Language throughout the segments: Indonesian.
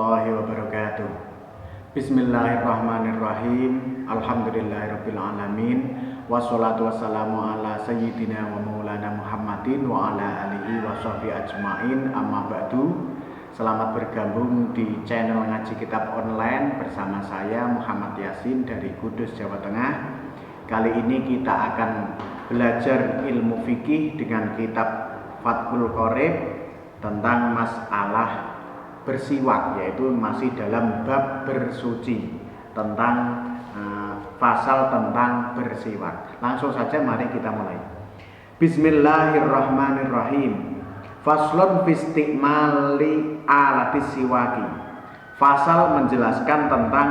warahmatullahi wabarakatuh. Bismillahirrahmanirrahim. Alhamdulillahirabbil alamin. Wassalatu wassalamu ala sayyidina wa maulana Muhammadin wa ala alihi washabihi ajmain. Amma ba'du. Selamat bergabung di channel Ngaji Kitab Online bersama saya Muhammad Yasin dari Kudus, Jawa Tengah. Kali ini kita akan belajar ilmu fikih dengan kitab Fathul Qorib tentang masalah bersiwak, yaitu masih dalam bab bersuci, tentang pasal tentang bersiwak. Langsung saja mari kita mulai. Bismillahirrahmanirrahim. Faslun fistikmali alatis siwaki. Fasal menjelaskan tentang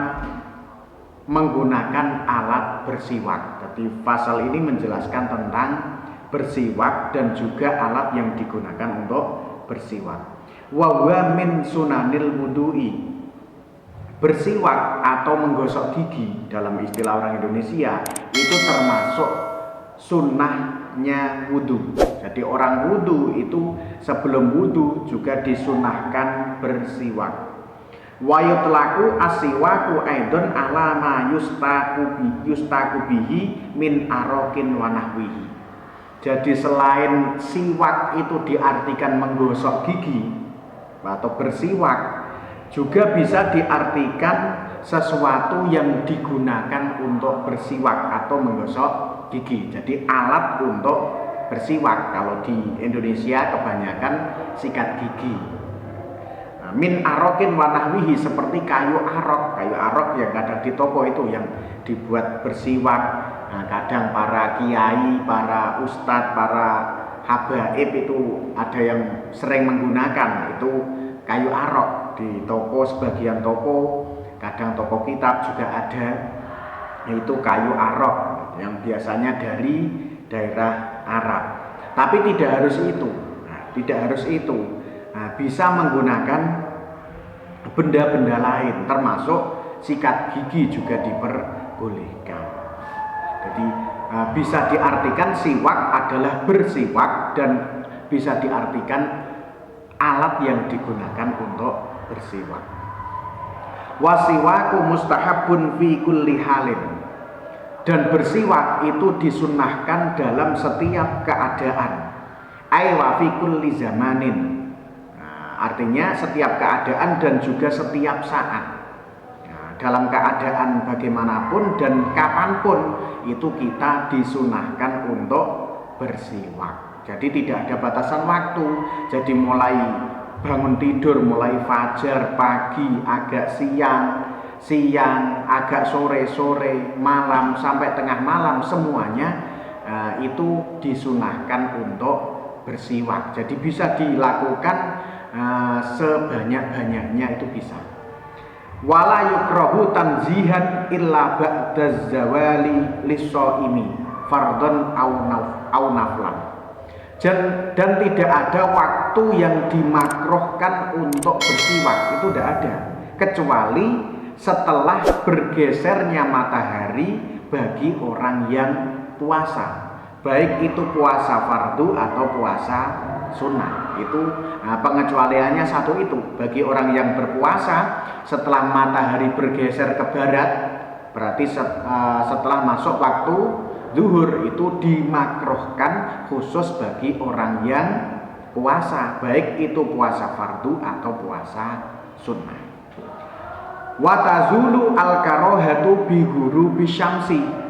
menggunakan alat bersiwak. Jadi pasal ini menjelaskan tentang bersiwak dan juga alat yang digunakan untuk bersiwak. Wa huwa min sunanil wudu'i. Bersiwak atau menggosok gigi dalam istilah orang Indonesia itu termasuk sunnahnya wudu. Jadi orang wudu itu sebelum wudu juga disunahkan bersiwak. Wa yutlaku asiwaku aidon ala ma yustaku bihi min arokin wa nahwihi. Jadi selain siwak itu diartikan menggosok gigi atau bersiwak, juga bisa diartikan sesuatu yang digunakan untuk bersiwak atau menggosok gigi. Jadi alat untuk bersiwak. Kalau di Indonesia kebanyakan sikat gigi. Min arokin wa nahwihi, seperti kayu arok yang kadang di toko itu yang dibuat bersiwak. Nah, kadang para kiai, para ustadz, para habaib itu ada yang sering menggunakan itu kayu arok di toko, sebagian toko, kadang toko kitab juga ada, yaitu kayu arok yang biasanya dari daerah Arab. Tapi tidak harus itu. Bisa menggunakan benda-benda lain, termasuk sikat gigi juga diperbolehkan. Jadi bisa diartikan siwak adalah bersiwak dan bisa diartikan alat yang digunakan untuk bersiwak. Wasiwaku mustahabun fi kulli halin. Dan bersiwak itu disunnahkan dalam setiap keadaan. Ai wa fi kulli zamanin. Artinya setiap keadaan dan juga setiap saat. Dalam keadaan bagaimanapun dan kapanpun itu kita disunahkan untuk bersiwak. Jadi tidak ada batasan waktu. Jadi mulai bangun tidur, mulai fajar, pagi, agak siang, agak sore, malam sampai tengah malam, semuanya itu disunahkan untuk bersiwak. Jadi bisa dilakukan sebanyak-banyaknya, itu bisa. Wala yukrahu tanzihan illa ba'da zawali lis-shaimi fardhon au naflan. Dan tidak ada waktu yang dimakruhkan untuk bersiwak, itu tidak ada, kecuali setelah bergesernya matahari bagi orang yang puasa, baik itu puasa fardu atau puasa sunnah. Itu pengecualiannya satu itu, bagi orang yang berpuasa setelah matahari bergeser ke barat, berarti setelah masuk waktu zuhur, itu dimakruhkan khusus bagi orang yang puasa, baik itu puasa fardu atau puasa sunnah. Wa tazulu al-karahatu bi ghurubi syamsi.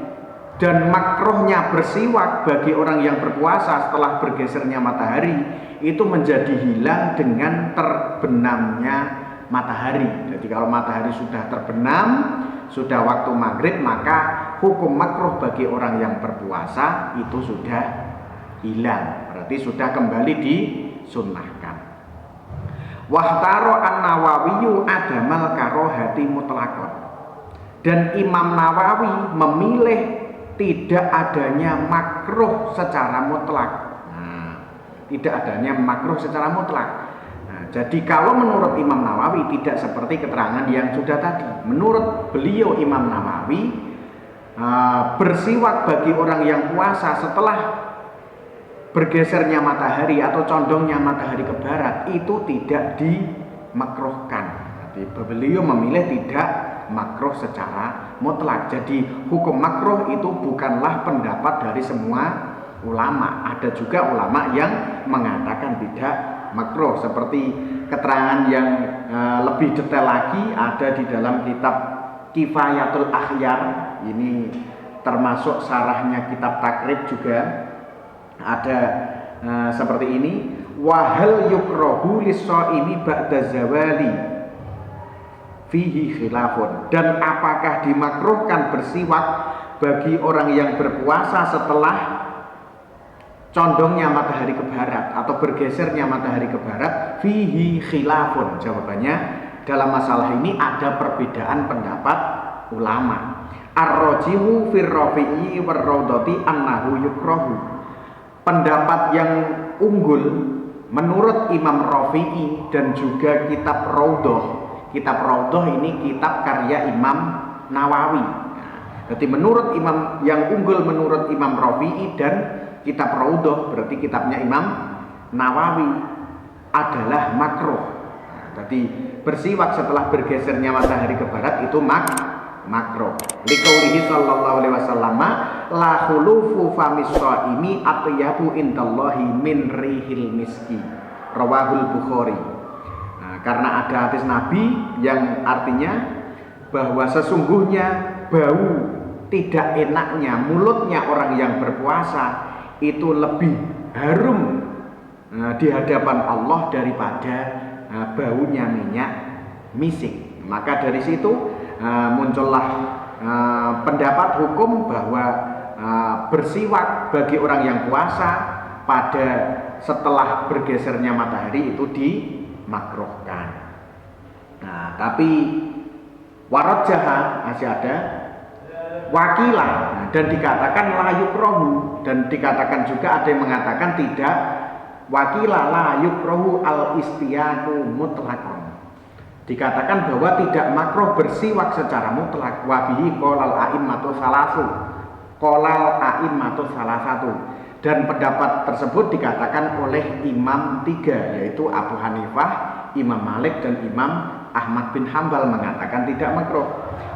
Dan makruhnya bersiwak bagi orang yang berpuasa setelah bergesernya matahari itu menjadi hilang dengan terbenamnya matahari. Jadi kalau matahari sudah terbenam, sudah waktu maghrib, maka hukum makruh bagi orang yang berpuasa itu sudah hilang, berarti sudah kembali disunnahkan. Wahtaro an-Nawawiyu adamal karohati mutlaqon. Dan Imam Nawawi memilih tidak adanya makruh secara mutlak. Tidak adanya makruh secara mutlak. Jadi kalau menurut Imam Nawawi tidak seperti keterangan yang sudah tadi. Menurut beliau Imam Nawawi, bersiwak bagi orang yang puasa setelah bergesernya matahari atau condongnya matahari ke barat itu tidak dimakruhkan. Beliau memilih tidak makruh secara mutlak. Jadi hukum makruh itu bukanlah pendapat dari semua ulama. Ada juga ulama yang mengatakan tidak makruh. Seperti keterangan yang lebih detail lagi ada di dalam kitab Kifayatul Akhyar. Ini termasuk sarahnya kitab Takrib juga. Ada seperti ini. Wahal yukrohu lis-shaimi ba'da zawali fihi khilafun. Dan apakah dimakruhkan bersiwak bagi orang yang berpuasa setelah condongnya matahari ke barat atau bergesernya matahari ke barat? Fihi khilafun. Jawabannya, dalam masalah ini ada perbedaan pendapat ulama. Ar-rajihu fir rafi'i war raudhati annahu yukrahu. Pendapat yang unggul menurut Imam Rafi'i dan juga kitab Raudhah. Kitab Raudhah ini kitab karya Imam Nawawi. Jadi menurut Imam yang unggul menurut Imam Rafi'i dan kitab Raudhah, berarti kitabnya Imam Nawawi, adalah makruh. Jadi bersiwak setelah bergesernya matahari ke barat itu makruh. Liqaulihi sallallahu alaihi wasallam, la khulufu famis shaimi atyabu indallahi min rihil miski. Rawahul Bukhari. Karena ada hadis Nabi yang artinya bahwa sesungguhnya bau tidak enaknya mulutnya orang yang berpuasa itu lebih harum di hadapan Allah daripada baunya minyak misik. Maka dari situ muncullah pendapat hukum bahwa bersiwak bagi orang yang puasa pada setelah bergesernya matahari itu dimakruhkan. Nah, tapi warajjaha masih ada wakilah, dan dikatakan la yukrahu, dan dikatakan juga ada yang mengatakan tidak. Wakilah la yukrahu al istiyaku mutlaqan. Dikatakan bahwa tidak makruh bersiwak secara mutlak. Wabihi qolal a'immatu salasu. Qolal a'immatu salasatu. Dan pendapat tersebut dikatakan oleh imam tiga, yaitu Abu Hanifah, Imam Malik, dan Imam Ahmad bin Hambal mengatakan tidak makruh.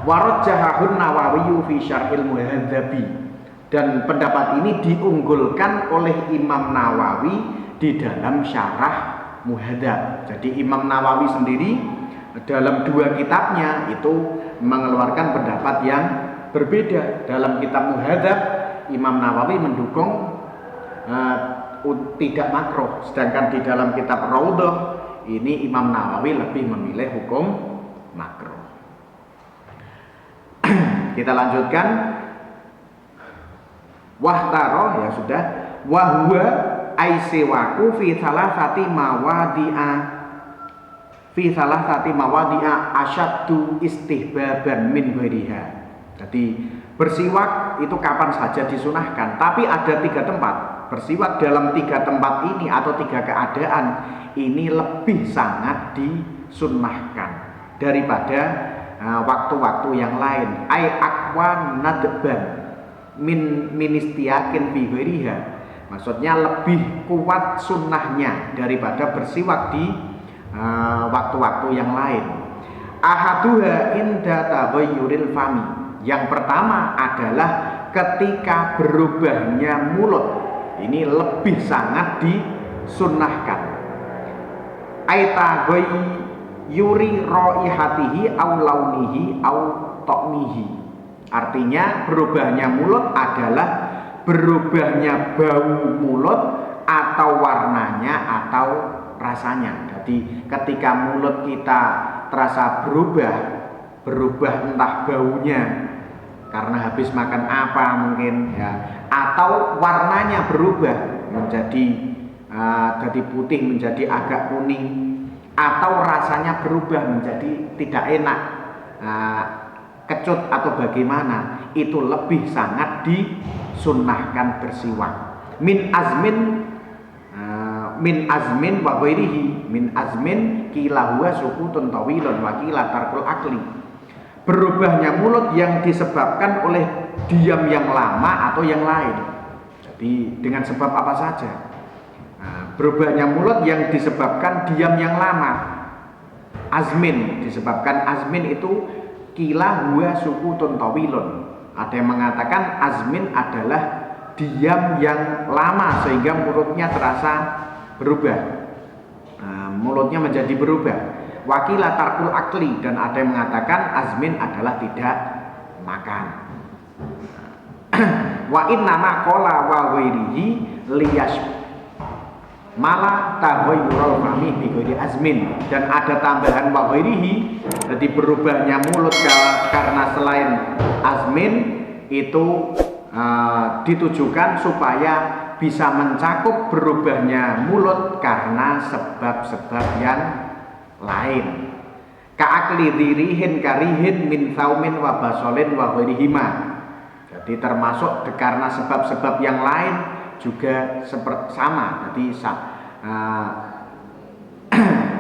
Warajjahahun Nawawi fi Syarhil Muhadzabi. Dan pendapat ini diunggulkan oleh Imam Nawawi di dalam Syarah Muhadzab. Jadi Imam Nawawi sendiri dalam dua kitabnya itu mengeluarkan pendapat yang berbeda. Dalam kitab Muhadzab Imam Nawawi mendukung tidak makruh, sedangkan di dalam kitab Raudhah ini Imam Nawawi lebih memilih hukum makruh. Kita lanjutkan. Wahtaro, ya sudah. Wahwa aisewaku fi salasati mawadi'a asyaddu istihbaban min ghairiha. Jadi bersiwak itu kapan saja disunahkan, tapi ada 3 tempat. Bersiwak dalam 3 tempat ini atau 3 keadaan ini lebih sangat disunahkan daripada waktu-waktu yang lain. Ai aqwa nadban min istiyakin fi ghairiha. Maksudnya lebih kuat sunnahnya daripada bersiwak di waktu-waktu yang lain. Ahaduha inda taghayyuril fami. Yang pertama adalah ketika berubahnya mulut. Ini lebih sangat disunnahkan. Aita ghayyuri raihatihi aw launihi aw ta'mihi. Artinya berubahnya mulut adalah berubahnya bau mulut atau warnanya atau rasanya. Jadi ketika mulut kita terasa berubah entah baunya karena habis makan apa mungkin ya, atau warnanya berubah menjadi dari putih menjadi agak kuning, atau rasanya berubah menjadi tidak enak, kecut atau bagaimana, itu lebih sangat disunnahkan bersiwak. Min azmin wa ghairihi. Min azmin kila huwa sukutun tawilun wa kila tarkul akli. Berubahnya mulut yang disebabkan oleh diam yang lama atau yang lain. Jadi dengan sebab apa saja. Berubahnya mulut yang disebabkan diam yang lama azmin, disebabkan azmin itu kila huwa sukutun tawilun. Ada yang mengatakan azmin adalah diam yang lama sehingga mulutnya terasa berubah, mulutnya menjadi berubah. Wakila tarkul akli, dan ada yang mengatakan azmin adalah tidak makan. Wa inna ma qala wa ghairihi liyash mala taghayyurul fami bi ghairi azmin, dan ada tambahan wa ghairihi, jadi berubahnya mulut karena selain azmin itu ditujukan supaya bisa mencakup berubahnya mulut karena sebab-sebab yang lain. Ka'akli dirihin karihin min saumin wa basolin wa ghairihima. Jadi termasuk karena sebab-sebab yang lain juga sama.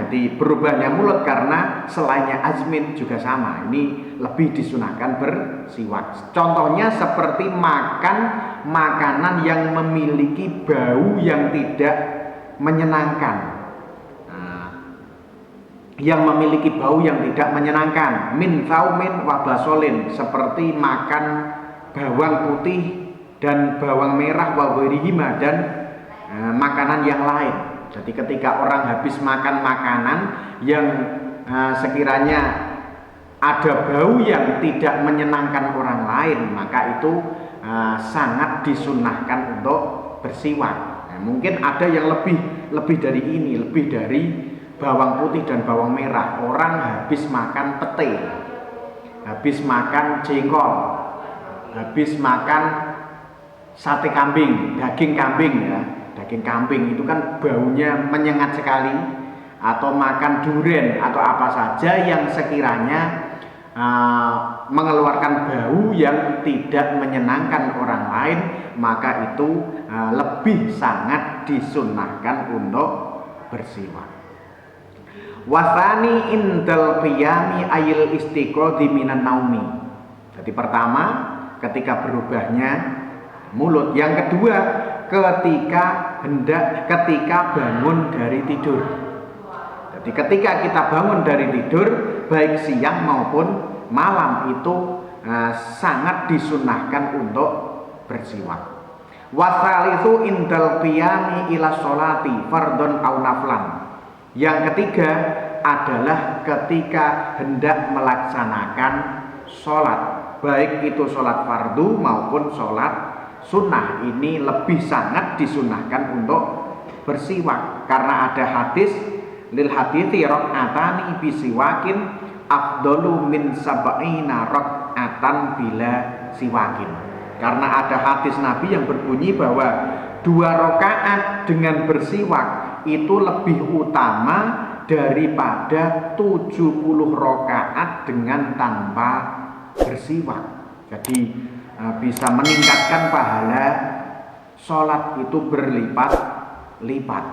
Jadi berubahnya mulut karena selainnya azmin juga sama. Ini lebih disunahkan bersiwak. Contohnya seperti makan makanan yang memiliki bau yang tidak menyenangkan. Yang memiliki bau yang tidak menyenangkan, min saumin wa basolin, seperti makan bawang putih dan bawang merah wa ghairihima, dan makanan yang lain. Jadi ketika orang habis makan makanan yang sekiranya ada bau yang tidak menyenangkan orang lain, maka itu sangat disunahkan untuk bersiwak. Mungkin ada yang lebih dari ini, lebih dari bawang putih dan bawang merah. Orang habis makan pete, habis makan jengkol, habis makan sate kambing, daging kambing ya. Daging kambing itu kan baunya menyengat sekali. Atau makan durian atau apa saja yang sekiranya mengeluarkan bau yang tidak menyenangkan orang lain, maka itu lebih sangat disunahkan untuk bersiwak. Wasani indal qiyami ayil istiqrodhi minan naumi. Jadi pertama ketika berubahnya mulut, yang kedua ketika bangun dari tidur. Jadi ketika kita bangun dari tidur baik siang maupun malam itu sangat disunahkan untuk bersiwak. Wasalisu indal qiyami ila sholati fardhon au naflan. Yang ketiga adalah ketika hendak melaksanakan sholat, baik itu sholat fardu maupun sholat sunnah, ini lebih sangat disunahkan untuk bersiwak, karena ada hadis lil hadithi raq'atani bisiwakin afdalu min sab'ina raq'atan bila siwakin. Karena ada hadis Nabi yang berbunyi bahwa 2 rakaat dengan bersiwak itu lebih utama daripada 70 rakaat dengan tanpa bersiwak. Jadi bisa meningkatkan pahala sholat itu berlipat-lipat.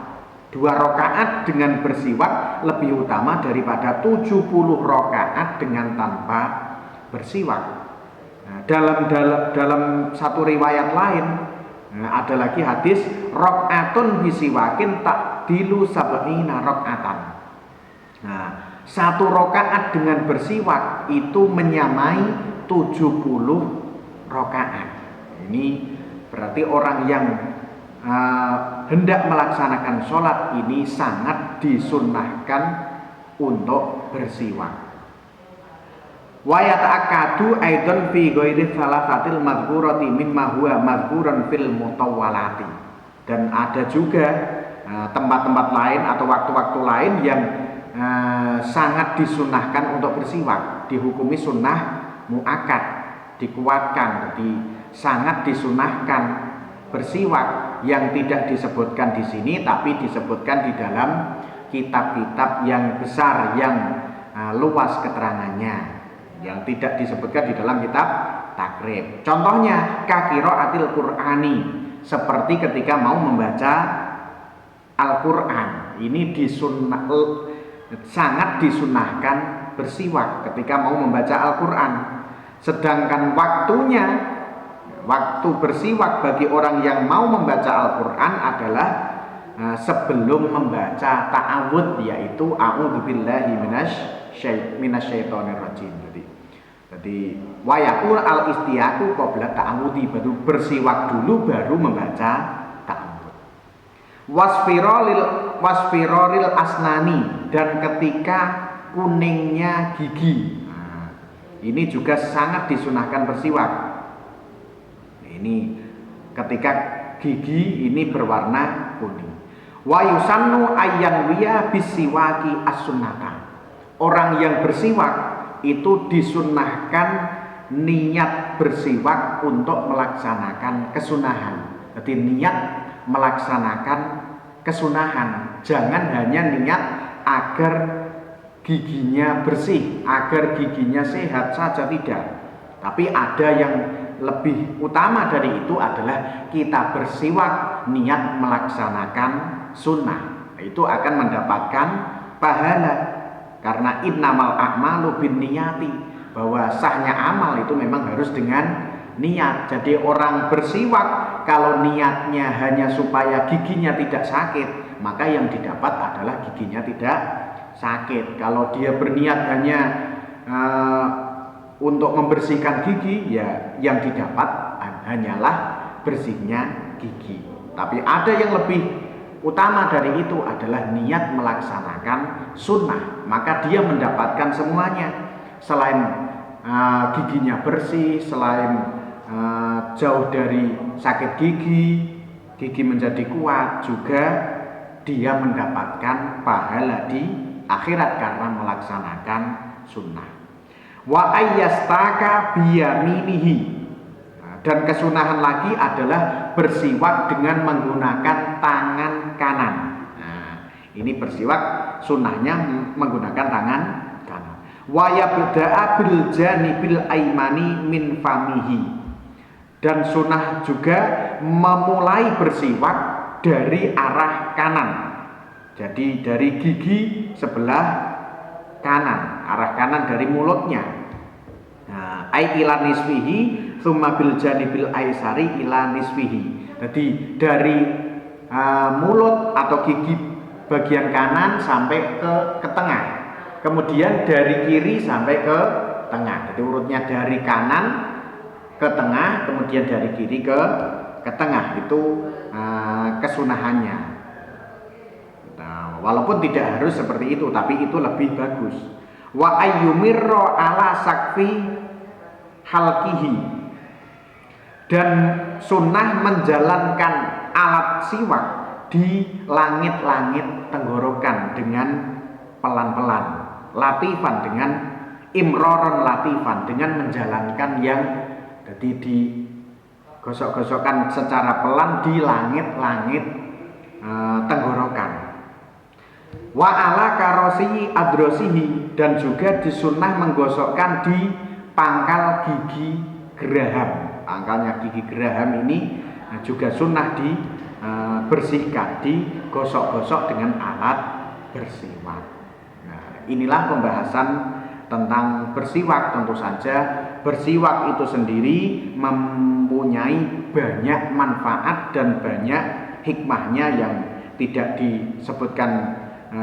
2 rakaat dengan bersiwak lebih utama daripada 70 rakaat dengan tanpa bersiwak. Dalam satu riwayat lain ada lagi hadis rakaatun bisiwakin takdilu sab'ina rakaatan. Nah, 1 rakaat dengan bersiwak itu menyamai 70 rakaat. Ini berarti orang yang hendak melaksanakan sholat ini sangat disunahkan untuk bersiwak. Wa yata'akkadu aidan fi ghairi salasatil madhkurati mimma huwa madhkuran fil mutawwalati. Dan ada juga tempat-tempat lain atau waktu-waktu lain yang sangat disunahkan untuk bersiwak, dihukumi sunnah muakkad, dikuatkan. Jadi sangat disunahkan bersiwak yang tidak disebutkan di sini tapi disebutkan di dalam kitab-kitab yang besar yang luas keterangannya, yang tidak disebutkan di dalam kitab takrib. Contohnya qiraatil Qur'ani, seperti ketika mau membaca Al-Qur'an. Ini sangat disunahkan bersiwak ketika mau membaca Al-Qur'an. Sedangkan waktu bersiwak bagi orang yang mau membaca Al-Qur'an adalah sebelum membaca ta'awud, yaitu a'udzubillahi minasyaitonir rajim. Jadi wa yakun al istiaku qabla ta'awudi, baru bersiwak dulu baru membaca ta'awud. Wasfiroril asnani, dan ketika kuningnya gigi. Ini juga sangat disunahkan bersiwak. Ini ketika gigi ini berwarna kuning. Wa yusannu ayyanwiya bisiwaki as-sunnata. Orang yang bersiwak itu disunnahkan niat bersiwak untuk melaksanakan kesunahan. Jadi niat melaksanakan kesunahan, jangan hanya niat agar giginya bersih, agar giginya sehat saja, tidak. Tapi ada yang lebih utama dari itu adalah kita bersiwak niat melaksanakan sunnah. Itu akan mendapatkan pahala, karena innamal a'malu binniyati, bahwa sahnya amal itu memang harus dengan niat. Jadi orang bersiwak kalau niatnya hanya supaya giginya tidak sakit, maka yang didapat adalah giginya tidak sakit. Kalau dia berniat hanya untuk membersihkan gigi, ya yang didapat hanyalah bersihnya gigi. Tapi ada yang lebih utama dari itu adalah niat melaksanakan sunnah, maka dia mendapatkan semuanya. Selain giginya bersih, selain jauh dari sakit gigi menjadi kuat, juga dia mendapatkan pahala di akhirat karena melaksanakan sunnah. Wa ayyastaka biyaminihi, dan kesunahan lagi adalah bersiwak dengan menggunakan tangan kanan. Ini bersiwak sunnahnya menggunakan tangan kanan. Wa yabda'a bil janibil aimani min famihi, dan sunnah juga memulai bersiwak dari arah kanan. Jadi dari gigi sebelah kanan, arah kanan dari mulutnya. Ai ila nisfihi tsumma bil janibil aisari ila nisfihi. Jadi dari mulut atau gigi bagian kanan sampai ke tengah. Kemudian dari kiri sampai ke tengah. Jadi urutnya dari kanan ke tengah, kemudian dari kiri ke tengah. Itu kesunahannya. Walaupun tidak harus seperti itu, tapi itu lebih bagus. Wa ayyumirra ala sakfi halkihi, dan sunnah menjalankan alat siwak di langit-langit tenggorokan dengan pelan-pelan, latifan, dengan imroron latifan, dengan menjalankan yang jadi digosok-gosokkan secara pelan di langit-langit tenggorokan. Wa ala karosi adrosihi, dan juga disunnah menggosokkan di pangkal gigi geraham. Pangkalnya gigi geraham ini juga sunnah dibersihkan, digosok-gosok dengan alat bersiwak. Nah, inilah pembahasan tentang bersiwak. Tentu saja bersiwak itu sendiri mempunyai banyak manfaat dan banyak hikmahnya yang tidak disebutkan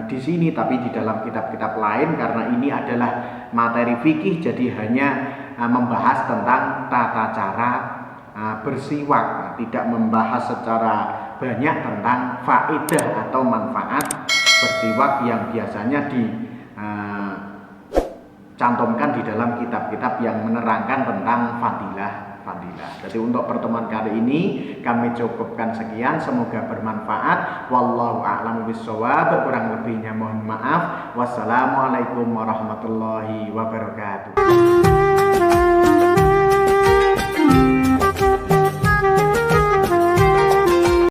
di sini, tapi di dalam kitab-kitab lain, karena ini adalah materi fikih, jadi hanya membahas tentang tata cara bersiwak, tidak membahas secara banyak tentang faedah atau manfaat bersiwak yang biasanya dicantumkan di dalam kitab-kitab yang menerangkan tentang fadilah. Jadi untuk pertemuan kali ini kami cukupkan sekian, semoga bermanfaat. Wallahu a'lamu bishawab, kurang lebihnya mohon maaf. Wassalamualaikum warahmatullahi wabarakatuh.